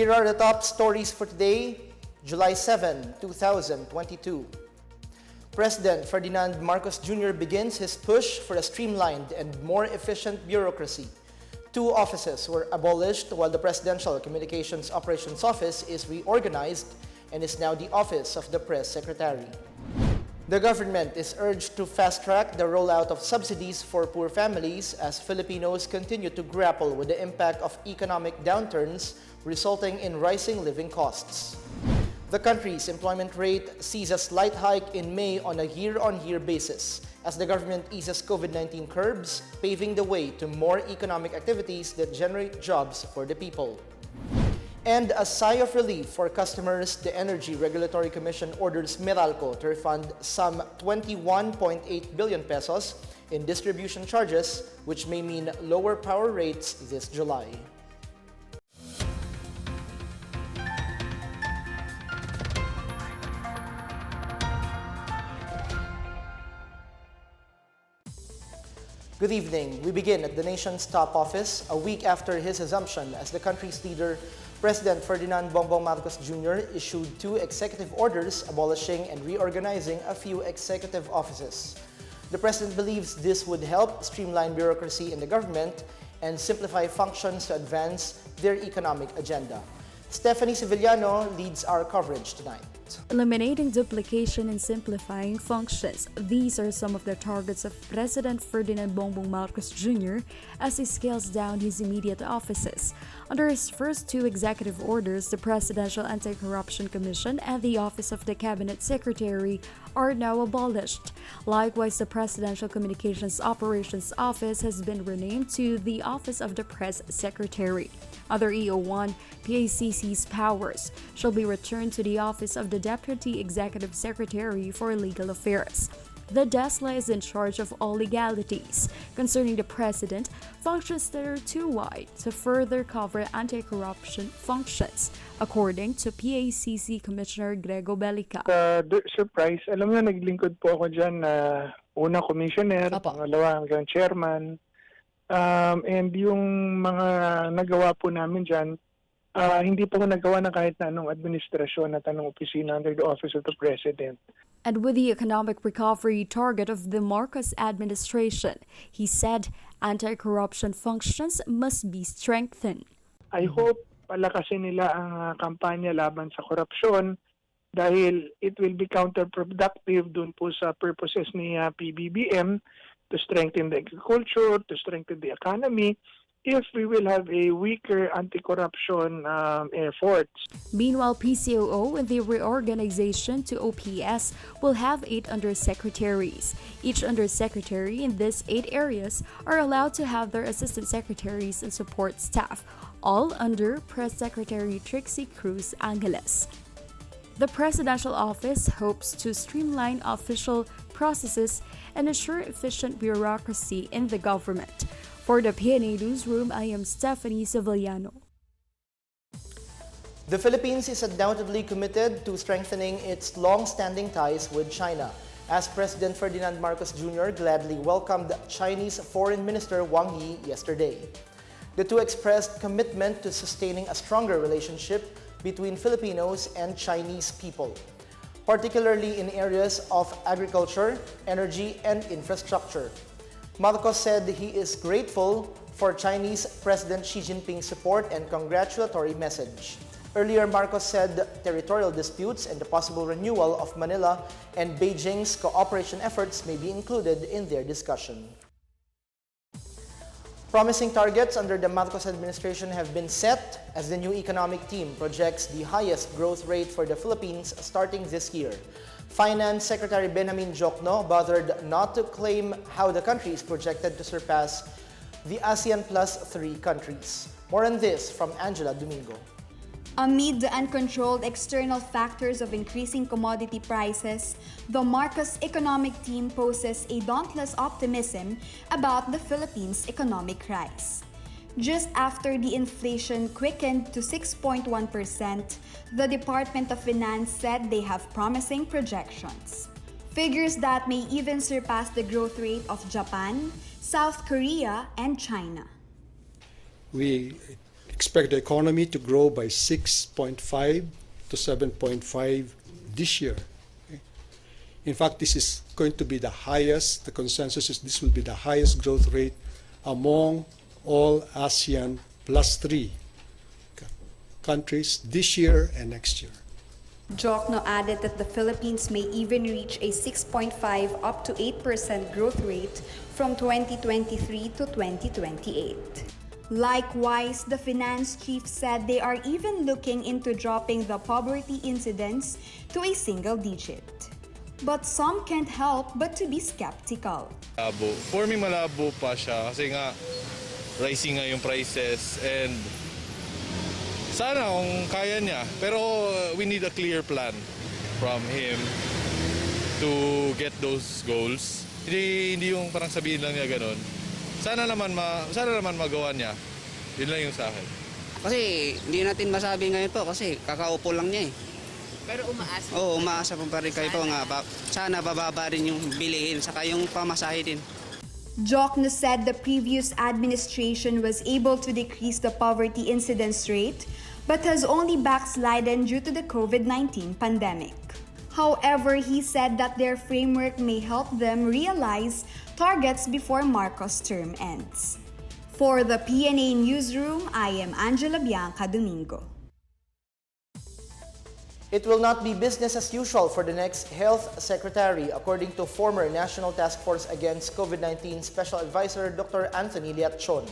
Here are the top stories for today, July 7, 2022. President Ferdinand Marcos Jr. begins his push for a streamlined and more efficient bureaucracy. 2 offices were abolished while the Presidential Communications Operations Office is reorganized and is now the Office of the Press Secretary. The government is urged to fast-track the rollout of subsidies for poor families as Filipinos continue to grapple with the impact of economic downturns resulting in rising living costs. The country's employment rate sees a slight hike in May on a year-on-year basis as the government eases COVID-19 curbs, paving the way to more economic activities that generate jobs for the people. And a sigh of relief for customers, the Energy Regulatory Commission orders Meralco to refund some 21.8 billion pesos in distribution charges, which may mean lower power rates this July. Good evening. We begin at the nation's top office a week after his assumption as the country's leader. President Ferdinand Bongbong Marcos Jr. issued 2 executive orders abolishing and reorganizing a few executive offices. The president believes this would help streamline bureaucracy in the government and simplify functions to advance their economic agenda. Stephanie Sevillano leads our coverage tonight. Eliminating duplication and simplifying functions. These are some of the targets of President Ferdinand Bongbong Marcos Jr. as he scales down his immediate offices. Under his first 2 executive orders, the Presidential Anti-Corruption Commission and the Office of the Cabinet Secretary are now abolished. Likewise, the Presidential Communications Operations Office has been renamed to the Office of the Press Secretary. Under EO1, PACC's powers shall be returned to the Office of the Deputy Executive Secretary for Legal Affairs. The DESLA is in charge of all legalities concerning the President, functions that are too wide to further cover anti-corruption functions, according to PACC Commissioner Grego Bellica. Surprise, alam mo na naglingkod po ako dyan na una commissioner, pangalawa hanggang chairman. And yung mga nagawa po namin dyan, hindi po nagawa ng kahit na anong administrasyon at anong opisina under the Office of the President. And with the economic recovery target of the Marcos administration, he said anti-corruption functions must be strengthened. I hope palakasin nila ang kampanya laban sa korupsyon dahil it will be counterproductive dun po sa purposes ni PBBM to strengthen the agriculture, to strengthen the economy, if we will have a weaker anti-corruption efforts. Meanwhile, PCOO and the reorganization to OPS will have 8 undersecretaries. Each undersecretary in these 8 areas are allowed to have their assistant secretaries and support staff, all under Press Secretary Trixie Cruz Angeles. The Presidential Office hopes to streamline official processes and ensure efficient bureaucracy in the government. For the PNA Newsroom, I am Stephanie Sevillano. The Philippines is undoubtedly committed to strengthening its long-standing ties with China, as President Ferdinand Marcos Jr. gladly welcomed Chinese Foreign Minister Wang Yi yesterday. The 2 expressed commitment to sustaining a stronger relationship between Filipinos and Chinese people, particularly in areas of agriculture, energy, and infrastructure. Marcos said he is grateful for Chinese President Xi Jinping's support and congratulatory message. Earlier, Marcos said territorial disputes and the possible renewal of Manila and Beijing's cooperation efforts may be included in their discussion. Promising targets under the Marcos administration have been set as the new economic team projects the highest growth rate for the Philippines starting this year. Finance Secretary Benjamin Jokno bothered not to claim how the country is projected to surpass the ASEAN Plus 3 countries. More on this from Angela Domingo. Amid the uncontrolled external factors of increasing commodity prices, the Marcos economic team poses a dauntless optimism about the Philippines' economic rise. Just after the inflation quickened to 6.1%, the Department of Finance said they have promising projections. Figures that may even surpass the growth rate of Japan, South Korea, and China. We expect the economy to grow by 6.5 to 7.5 this year. Okay? In fact, this is going to be the highest, the consensus is this will be the highest growth rate among all ASEAN plus 3 countries this year and next year. Jokno added that the Philippines may even reach a 6.5 up to 8% growth rate from 2023 to 2028. Likewise, the finance chief said they are even looking into dropping the poverty incidence to a single digit. But some can't help but to be skeptical. Malabo. For me, malabo pa siya kasi nga rising nga yung prices and sana kung kaya niya. Pero we need a clear plan from him to get those goals. Hindi yung parang sabihin lang niya ganun. Sana naman magawa niya. Yun lang yung sa akin. Kasi hindi natin masabi ngayon po kasi kakaupo lang niya eh. Pero umaasa. Oo, umaasa pa rin kayo po nga. Sana bababa rin yung bilihin saka yung pamasahe din. Jokno said the previous administration was able to decrease the poverty incidence rate but has only backslidden due to the COVID-19 pandemic. However, he said that their framework may help them realize targets before Marcos' term ends. For the PNA Newsroom, I am Angela Bianca Domingo. It will not be business as usual for the next health secretary, according to former National Task Force Against COVID-19 Special Advisor Dr. Anthony Liatchon.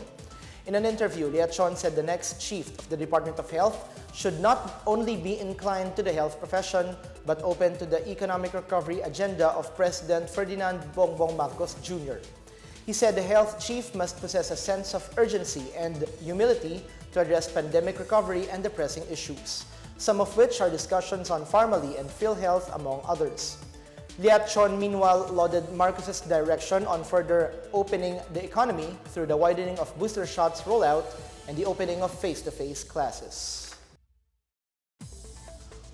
In an interview, Liatchon said the next chief of the Department of Health should not only be inclined to the health profession, but open to the economic recovery agenda of President Ferdinand Bongbong Marcos Jr. He said the health chief must possess a sense of urgency and humility to address pandemic recovery and the pressing issues, some of which are discussions on Pharmally and PhilHealth, among others. Liatchon, meanwhile, lauded Marcos's direction on further opening the economy through the widening of booster shots rollout and the opening of face-to-face classes.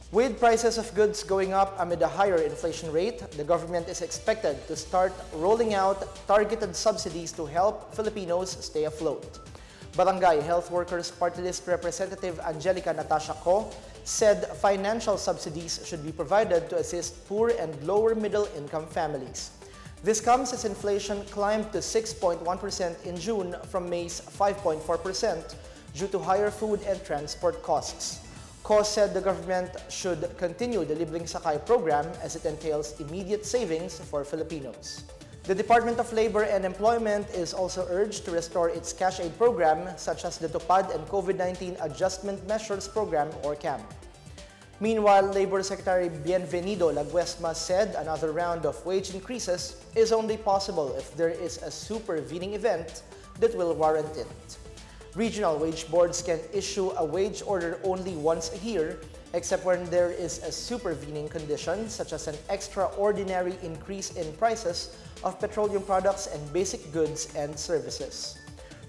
With prices of goods going up amid a higher inflation rate, the government is expected to start rolling out targeted subsidies to help Filipinos stay afloat. Barangay Health Workers Party List Representative Angelica Natasha Co said financial subsidies should be provided to assist poor and lower middle income families. This comes as inflation climbed to 6.1% in June from May's 5.4% due to higher food and transport costs. Co said the government should continue the Libreng Sakay program as it entails immediate savings for Filipinos. The Department of Labor and Employment is also urged to restore its cash aid program, such as the Tupad and COVID-19 Adjustment Measures Program, or CAM. Meanwhile, Labor Secretary Bienvenido Laguesma said another round of wage increases is only possible if there is a supervening event that will warrant it. Regional wage boards can issue a wage order only once a year, except when there is a supervening condition, such as an extraordinary increase in prices of petroleum products and basic goods and services.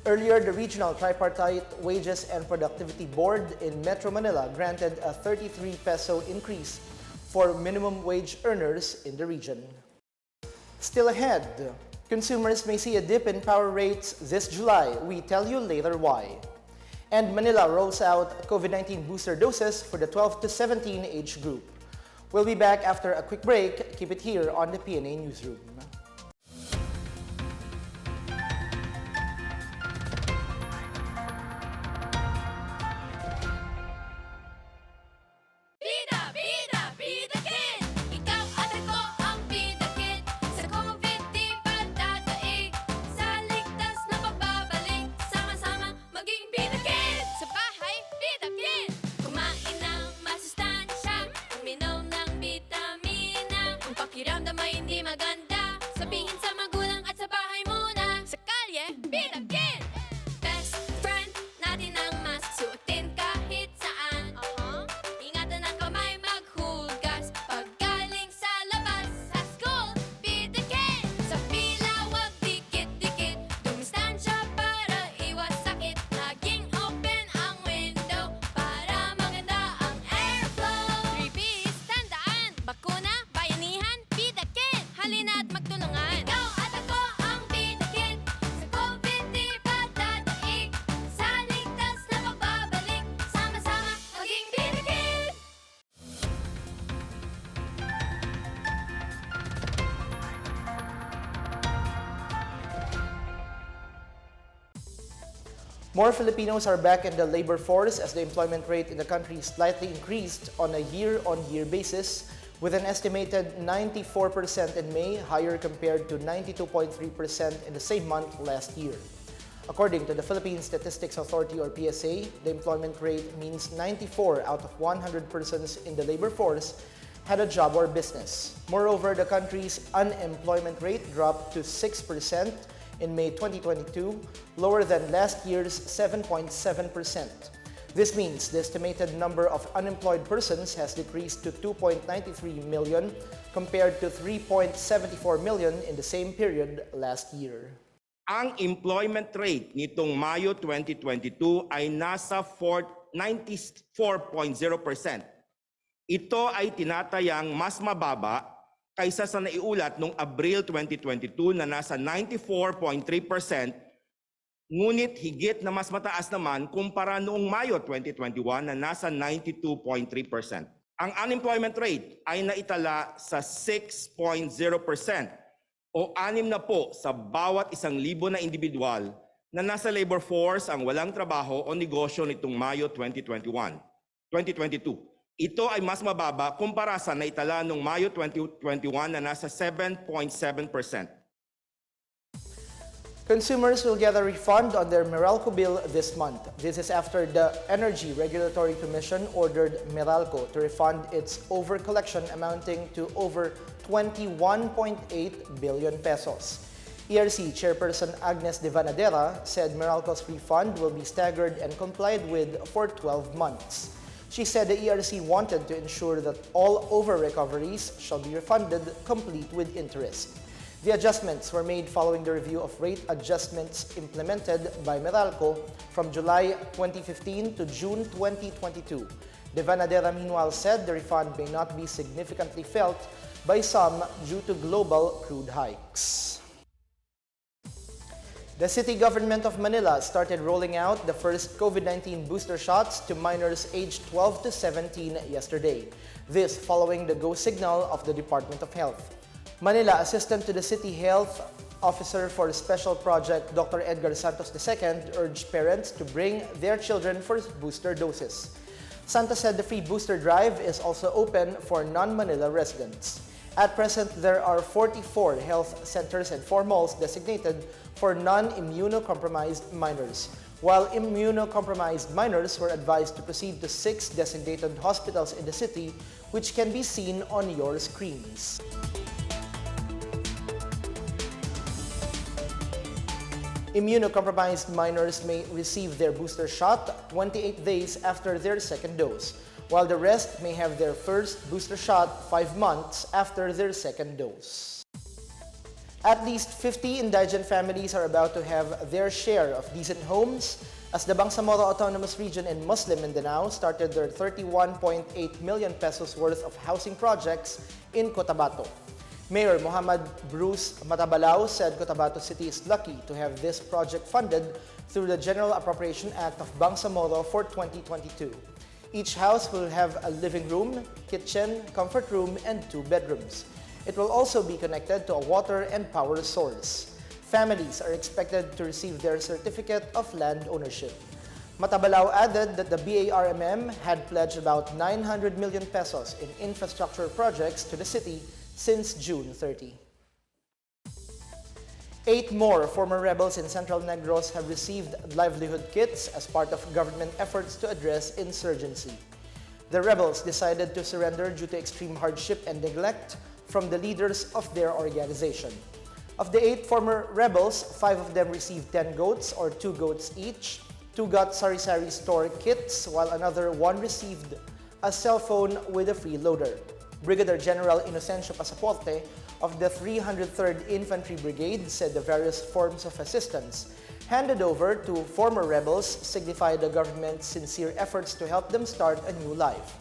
Earlier, the Regional Tripartite Wages and Productivity Board in Metro Manila granted a 33 peso increase for minimum wage earners in the region. Still ahead, consumers may see a dip in power rates this July. We tell you later why. And Manila rolls out COVID-19 booster doses for the 12 to 17 age group. We'll be back after a quick break. Keep it here on the PNA Newsroom. More Filipinos are back in the labor force as the employment rate in the country slightly increased on a year-on-year basis, with an estimated 94% in May, higher compared to 92.3% in the same month last year. According to the Philippine Statistics Authority or PSA, the employment rate means 94 out of 100 persons in the labor force had a job or business. Moreover, the country's unemployment rate dropped to 6% in May 2022, lower than last year's 7.7%. This means the estimated number of unemployed persons has decreased to 2.93 million compared to 3.74 million in the same period last year. Ang employment rate nitong Mayo 2022 ay nasa 94.0%. Ito ay tinatayang mas mababa kaysa sa naiulat noong Abril 2022 na nasa 94.3%, ngunit higit na mas mataas naman kumpara noong Mayo 2021 na nasa 92.3%. Ang unemployment rate ay naitala sa 6.0% o 6 na po sa bawat 1,000 na individual na nasa labor force ang walang trabaho o negosyo nitong Mayo 2022. Ito ay mas mababa kumpara sa naitala noong Mayo 2021 na nasa 7.7%. Consumers will get a refund on their Meralco bill this month. This is after the Energy Regulatory Commission ordered Meralco to refund its overcollection amounting to over 21.8 billion pesos. ERC Chairperson Agnes De Vanadera said Meralco's refund will be staggered and complied with for 12 months. She said the ERC wanted to ensure that all over-recoveries shall be refunded complete with interest. The adjustments were made following the review of rate adjustments implemented by Meralco from July 2015 to June 2022. De Vanadera meanwhile said the refund may not be significantly felt by some due to global crude hikes. The city government of Manila started rolling out the first COVID-19 booster shots to minors aged 12 to 17 yesterday. This following the go signal of the Department of Health. Manila Assistant to the City Health Officer for Special Project Dr. Edgar Santos II urged parents to bring their children for booster doses. Santos said the free booster drive is also open for non-Manila residents. At present, there are 44 health centers and 4 malls designated for non-immunocompromised minors, while immunocompromised minors were advised to proceed to 6 designated hospitals in the city, which can be seen on your screens. Immunocompromised minors may receive their booster shot 28 days after their second dose, while the rest may have their first booster shot 5 months after their second dose. At least 50 indigent families are about to have their share of decent homes as the Bangsamoro Autonomous Region in Muslim Mindanao started their 31.8 million pesos worth of housing projects in Cotabato. Mayor Muhammad Bruce Matabalao said Cotabato City is lucky to have this project funded through the General Appropriation Act of Bangsamoro for 2022. Each house will have a living room, kitchen, comfort room, and 2 bedrooms. It will also be connected to a water and power source. Families are expected to receive their certificate of land ownership. Matabalao added that the BARMM had pledged about 900 million pesos in infrastructure projects to the city since June 30. 8 more former rebels in Central Negros have received livelihood kits as part of government efforts to address insurgency. The rebels decided to surrender due to extreme hardship and neglect from the leaders of their organization. Of the 8 former rebels, 5 of them received 10 goats or 2 goats each, 2 got sari-sari store kits, while another 1 received a cell phone with a freeloader. Brigadier General Inocencio Pasaporte of the 303rd Infantry Brigade said the various forms of assistance handed over to former rebels signify the government's sincere efforts to help them start a new life.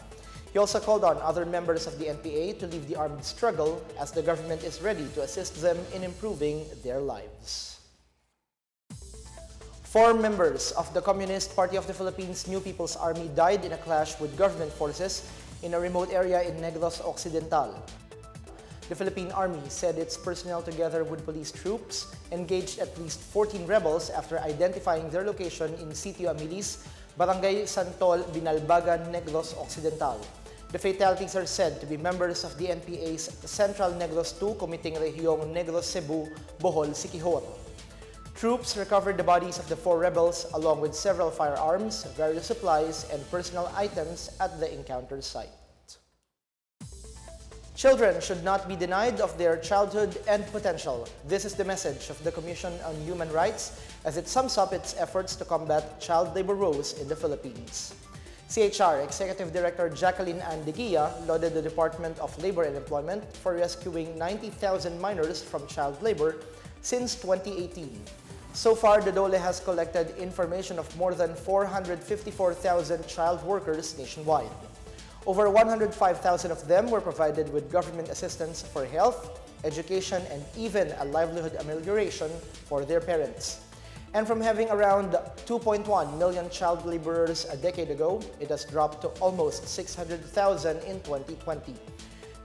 He also called on other members of the NPA to leave the armed struggle as the government is ready to assist them in improving their lives. 4 members of the Communist Party of the Philippines New People's Army died in a clash with government forces in a remote area in Negros Occidental. The Philippine Army said its personnel together with police troops engaged at least 14 rebels after identifying their location in Sitio Amilis, Barangay Santol, Binalbagan, Negros Occidental. The fatalities are said to be members of the NPA's Central Negros II Committee Rehiyong Negros Cebu, Bohol, Siquijor. Troops recovered the bodies of the 4 rebels along with several firearms, various supplies, and personal items at the encounter site. Children should not be denied of their childhood and potential. This is the message of the Commission on Human Rights as it sums up its efforts to combat child labor woes in the Philippines. CHR Executive Director Jacqueline Andeguia lauded the Department of Labor and Employment for rescuing 90,000 minors from child labor since 2018. So far, the DOLE has collected information of more than 454,000 child workers nationwide. Over 105,000 of them were provided with government assistance for health, education, and even a livelihood amelioration for their parents. And from having around 2.1 million child laborers a decade ago, it has dropped to almost 600,000 in 2020.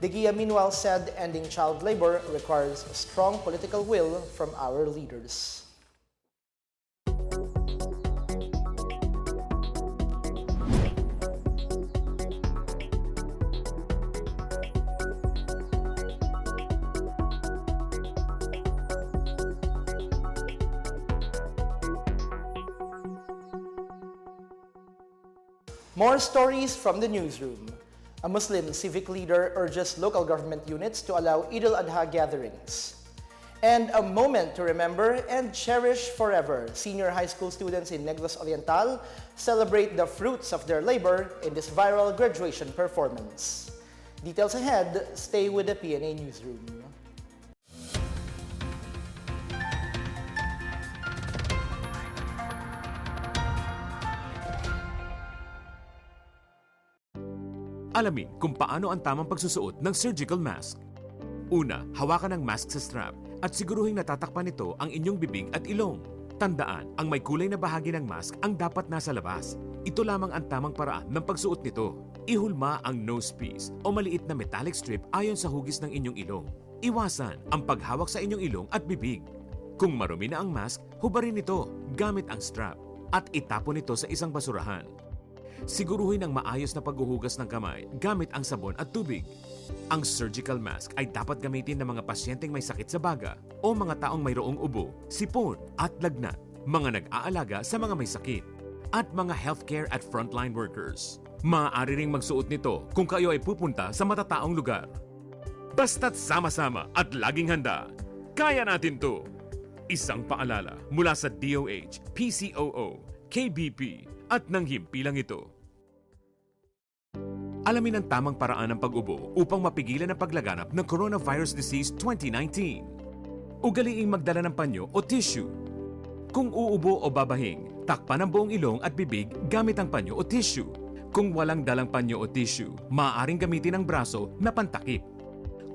De Guia meanwhile said ending child labor requires strong political will from our leaders. More stories from the newsroom. A Muslim civic leader urges local government units to allow Eid al-Adha gatherings. And a moment to remember and cherish forever. Senior high school students in Negros Oriental celebrate the fruits of their labor in this viral graduation performance. Details ahead, stay with the PNA Newsroom. Alamin kung paano ang tamang pagsusuot ng surgical mask. Una, hawakan ang mask sa strap at siguruhing natatakpan nito ang inyong bibig at ilong. Tandaan, ang may kulay na bahagi ng mask ang dapat nasa labas. Ito lamang ang tamang paraan ng pagsuot nito. Ihulma ang nose piece o maliit na metallic strip ayon sa hugis ng inyong ilong. Iwasan ang paghawak sa inyong ilong at bibig. Kung marumi na ang mask, hubarin ito gamit ang strap at itapon ito sa isang basurahan. Siguruhin ang maayos na paghuhugas ng kamay gamit ang sabon at tubig. Ang surgical mask ay dapat gamitin ng mga pasyenteng may sakit sa baga o mga taong mayroong ubo, sipon at lagnat, mga nag-aalaga sa mga may sakit, at mga healthcare at frontline workers. Maaari ring magsuot nito kung kayo ay pupunta sa matataong lugar. Basta't sama-sama at laging handa, kaya natin to! Isang paalala mula sa DOH, PCOO, KBP, at ng himpilang ito. Alamin ang tamang paraan ng pag-ubo upang mapigilan ang paglaganap ng Coronavirus Disease 2019. Ugaliing magdala ng panyo o tissue. Kung uubo o babahing, takpan ang buong ilong at bibig gamit ang panyo o tissue. Kung walang dalang panyo o tissue, maaaring gamitin ang braso na pantakip.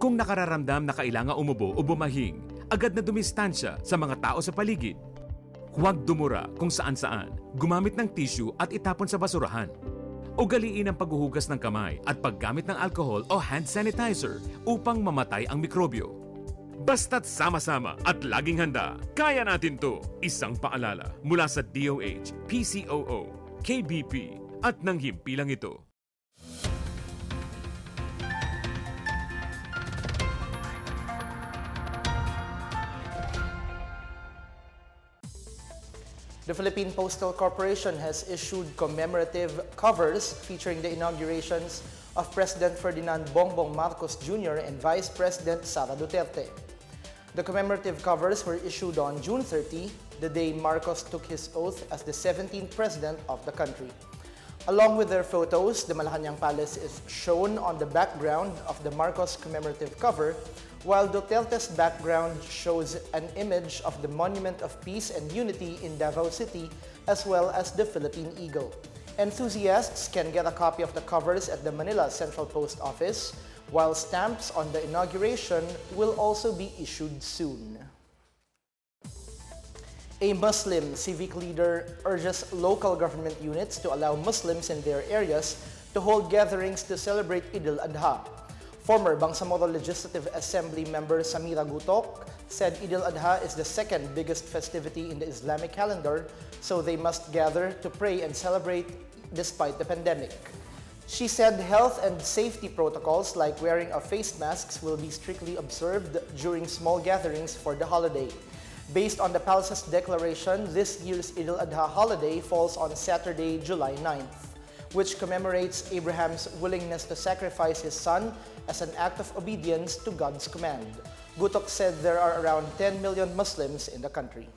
Kung nakararamdam na kailangan umubo o bumahing, agad na dumistansya sa mga tao sa paligid. Huwag dumura kung saan-saan, gumamit ng tissue at itapon sa basurahan. Ugaliin ang paghuhugas ng kamay at paggamit ng alcohol o hand sanitizer upang mamatay ang mikrobyo. Basta't sama-sama at laging handa, kaya natin to! Isang paalala mula sa DOH, PCOO, KBP, at ng himpilang ito. The Philippine Postal Corporation has issued commemorative covers featuring the inaugurations of President Ferdinand Bongbong Marcos Jr. and Vice President Sara Duterte. The commemorative covers were issued on June 30, the day Marcos took his oath as the 17th President of the country. Along with their photos, the Malacanang Palace is shown on the background of the Marcos commemorative cover, while Duterte's background shows an image of the Monument of Peace and Unity in Davao City, as well as the Philippine Eagle. Enthusiasts can get a copy of the covers at the Manila Central Post Office, while stamps on the inauguration will also be issued soon. A Muslim civic leader urges local government units to allow Muslims in their areas to hold gatherings to celebrate Eid al-Adha. Former Bangsamoro Legislative Assembly member Samira Gutok said Eid al-Adha is the second biggest festivity in the Islamic calendar, so they must gather to pray and celebrate despite the pandemic. She said health and safety protocols like wearing of face masks will be strictly observed during small gatherings for the holiday. Based on the palace's declaration, this year's Eid al-Adha holiday falls on Saturday, July 9th, which commemorates Abraham's willingness to sacrifice his son as an act of obedience to God's command. Gutok said there are around 10 million Muslims in the country.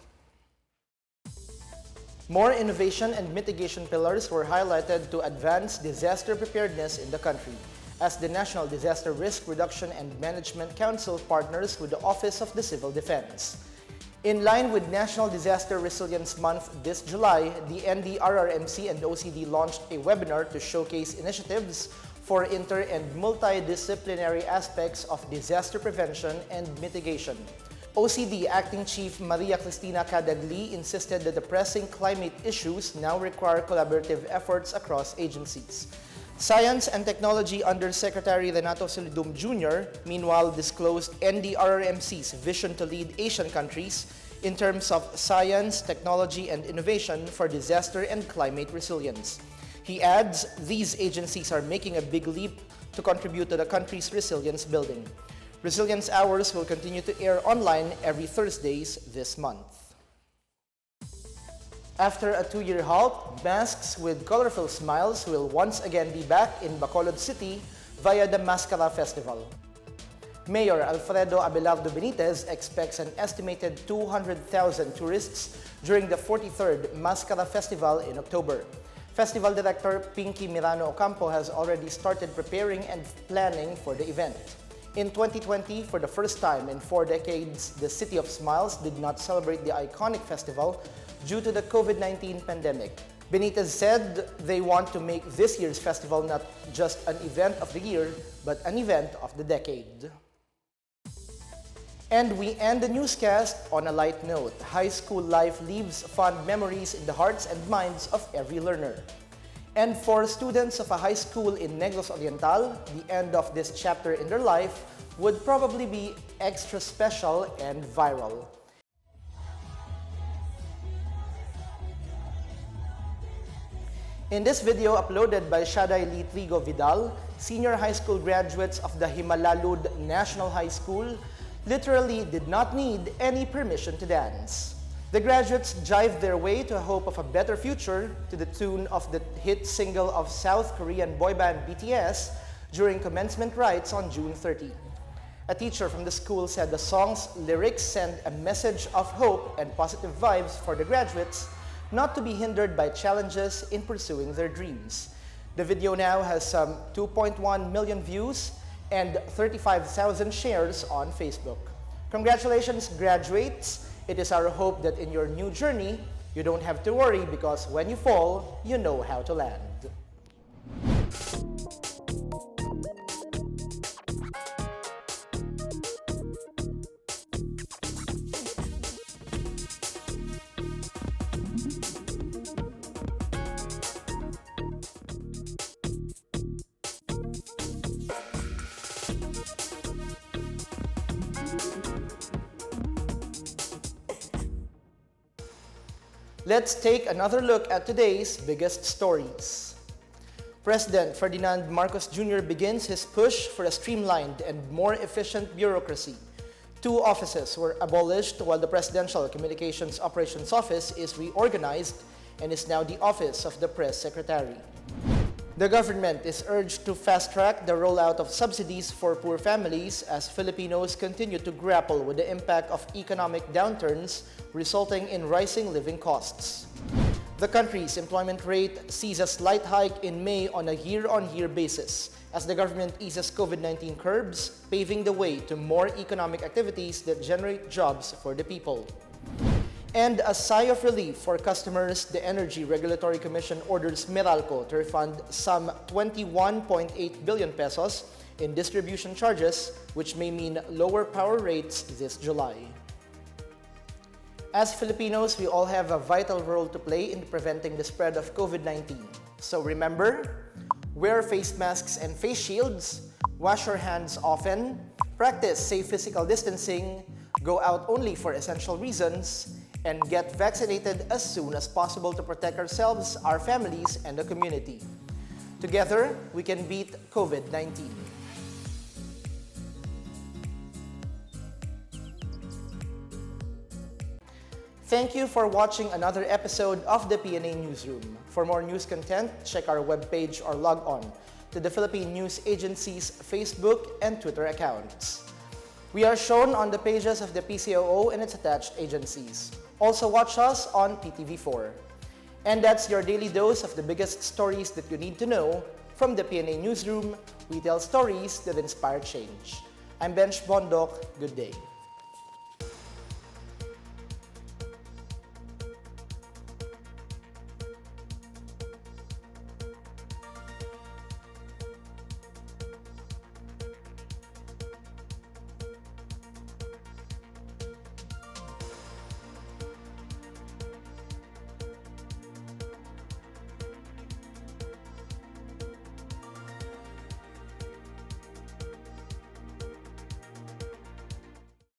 More innovation and mitigation pillars were highlighted to advance disaster preparedness in the country, as the National Disaster Risk Reduction and Management Council partners with the Office of the Civil Defense. In line with National Disaster Resilience Month this July, the NDRRMC and OCD launched a webinar to showcase initiatives for inter- and multidisciplinary aspects of disaster prevention and mitigation. OCD Acting Chief Maria Cristina Cadagli insisted that the pressing climate issues now require collaborative efforts across agencies. Science and Technology Undersecretary Renato Solidum Jr., meanwhile, disclosed NDRRMC's vision to lead Asian countries in terms of science, technology, and innovation for disaster and climate resilience. He adds, these agencies are making a big leap to contribute to the country's resilience building. Resilience Hours will continue to air online every Thursdays this month. After a 2-year halt, masks with colorful smiles will once again be back in Bacolod City via the Mascara Festival. Mayor Alfredo Abelardo Benitez expects an estimated 200,000 tourists during the 43rd Mascara Festival in October. Festival Director Pinky Mirano Ocampo has already started preparing and planning for the event. In 2020, for the first time in 4 decades, the City of Smiles did not celebrate the iconic festival due to the COVID-19 pandemic. Benitez said they want to make this year's festival not just an event of the year, but an event of the decade. And we end the newscast on a light note. High school life leaves fond memories in the hearts and minds of every learner. And for students of a high school in Negros Oriental, the end of this chapter in their life would probably be extra special and viral. In this video uploaded by Shaday Litrigo Vidal, senior high school graduates of the Himalalud National High School literally did not need any permission to dance. The graduates jived their way to a hope of a better future to the tune of the hit single of South Korean boy band BTS during commencement rites on June 30. A teacher from the school said the song's lyrics send a message of hope and positive vibes for the graduates not to be hindered by challenges in pursuing their dreams. The video now has some 2.1 million views and 35,000 shares on Facebook. Congratulations, graduates! It is our hope that in your new journey, you don't have to worry because when you fall, you know how to land. Let's take another look at today's biggest stories. President Ferdinand Marcos Jr. begins his push for a streamlined and more efficient bureaucracy. 2 offices were abolished while the Presidential Communications Operations Office is reorganized and is now the Office of the Press Secretary. The government is urged to fast-track the rollout of subsidies for poor families as Filipinos continue to grapple with the impact of economic downturns resulting in rising living costs. The country's employment rate sees a slight hike in May on a year-on-year basis as the government eases COVID-19 curbs, paving the way to more economic activities that generate jobs for the people. And a sigh of relief for customers, the Energy Regulatory Commission orders Meralco to refund some 21.8 billion pesos in distribution charges, which may mean lower power rates this July. As Filipinos, we all have a vital role to play in preventing the spread of COVID-19. So remember, wear face masks and face shields, Wash your hands often, practice safe physical distancing, go out only for essential reasons, and get vaccinated as soon as possible to protect ourselves, our families, and the community. Together, we can beat COVID-19. Thank you for watching another episode of the PNA Newsroom. For more news content, check our webpage or log on to the Philippine News Agency's Facebook and Twitter accounts. We are shown on the pages of the PCOO and its attached agencies. Also watch us on PTV4. And that's your daily dose of the biggest stories that you need to know from the PNA Newsroom. We tell stories that inspire change. I'm Bench Bondok. Good day.